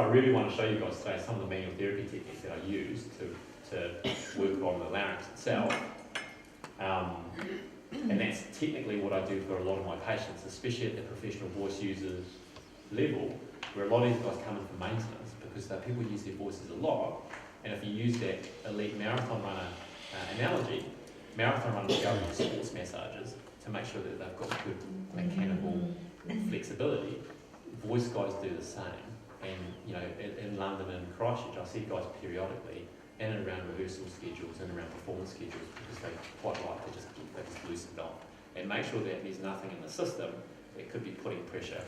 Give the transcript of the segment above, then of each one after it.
I really want to show you guys today some of the manual therapy techniques that I use to work on the larynx itself. And that's technically what I do for a lot of my patients, especially at the professional voice users level, where a lot of these guys come in for maintenance because people use their voices a lot. And if you use that elite marathon runner analogy, marathon runners go into sports massages to make sure that they've got good mechanical flexibility. Voice guys do the same. And in London and Christchurch, I see guys periodically in and around rehearsal schedules and around performance schedules because they quite like to just keep things loosened off and make sure that there's nothing in the system that could be putting pressure.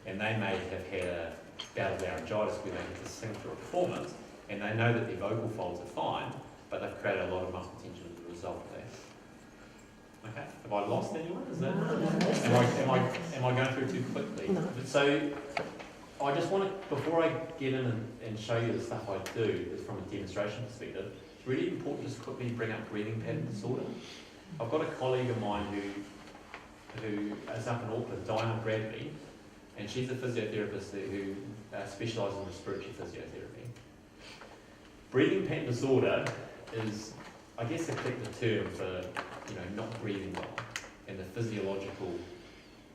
And they may have had a bout of laryngitis where they had to sing through a performance and they know that their vocal folds are fine, but they've created a lot of muscle tension as a result of that. Okay, have I lost anyone? Is that, am I going through too quickly? No. So I just want to, before I get in and show you the stuff I do from a demonstration perspective, it's really important just quickly bring up breathing pattern disorder. I've got a colleague of mine who is up in Auckland, Diana Bradley, and she's a physiotherapist who specialises in respiratory physiotherapy. Breathing pattern disorder is, I guess, a collective term for not breathing well and the physiological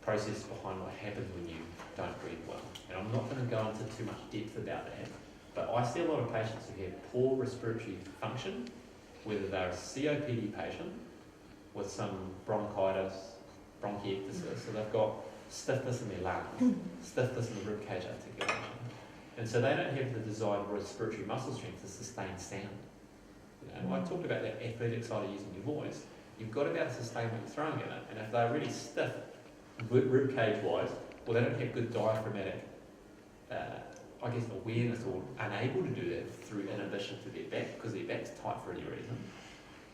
process behind what happens when you don't breathe well. And I'm not going to go into too much depth about that, but I see a lot of patients who have poor respiratory function, whether they're a COPD patient with some bronchitis, bronchiectasis, so they've got stiffness in their lungs, stiffness in the ribcage articulation, and so they don't have the desired respiratory muscle strength to sustain sound. I talked about that athletic side of using your voice. You've got to be able to sustain what you're throwing in it, and if they're really stiff ribcage wise, well, they don't have good diaphragmatic awareness or unable to do that through inhibition to their back because their back's tight for any reason,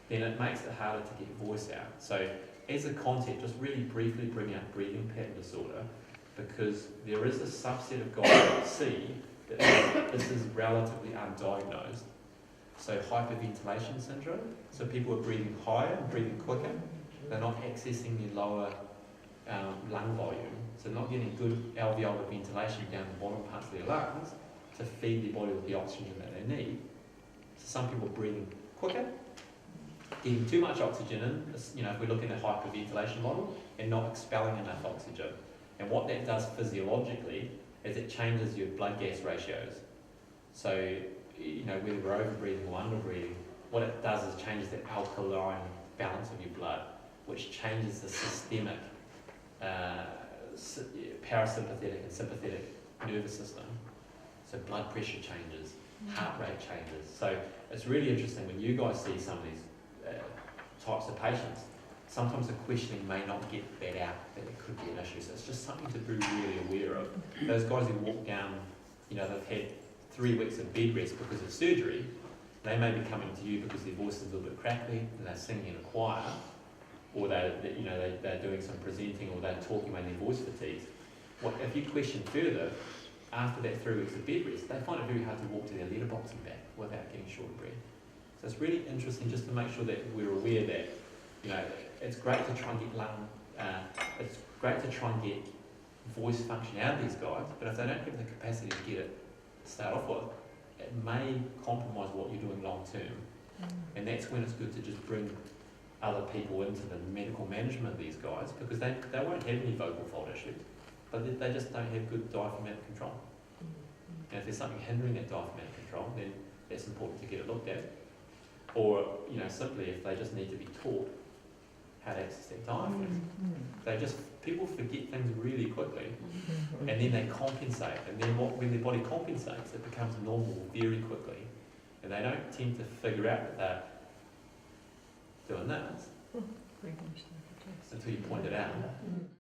then it makes it harder to get voice out. So as a concept, just really briefly bring out breathing pattern disorder because there is a subset of guys that see that this is relatively undiagnosed. So hyperventilation syndrome, so people are breathing higher, breathing quicker, they're not accessing their lower lung volume, so not getting good alveolar ventilation down the bottom parts of their lungs to feed their body with the oxygen that they need. So some people are breathing quicker, getting too much oxygen in, if we look in a hyperventilation model, and not expelling enough oxygen. And what that does physiologically is it changes your blood gas ratios. So, whether we're over-breathing or under-breathing, what it does is changes the alkaline balance of your blood, which changes the systemic parasympathetic and sympathetic nervous system. So blood pressure changes, heart rate changes. So it's really interesting when you guys see some of these types of patients, sometimes the questioning may not get that out, that it could be an issue. So it's just something to be really aware of. Those guys who walk down, they've had 3 weeks of bed rest because of surgery, they may be coming to you because their voice is a little bit crackly and they're singing in a choir, or they're doing some presenting, or they're talking when their voice fatigues. If you question further, after that 3 weeks of bed rest, they find it very hard to walk to their letterbox and back without getting short of breath. So it's really interesting just to make sure that we're aware that, it's great to try and get voice function out of these guys, but if they don't have the capacity to get it to start off with, it may compromise what you're doing long term. And that's when it's good to just bring other people into the medical management of these guys, because they won't have any vocal fold issues, but they just don't have good diaphragmatic control. And if there's something hindering that diaphragmatic control, then it's important to get it looked at. Or, simply if they just need to be taught how to access that diaphragm. People forget things really quickly, and then they compensate, and then when their body compensates, it becomes normal very quickly, and they don't tend to figure out that they're doing this until you point it out.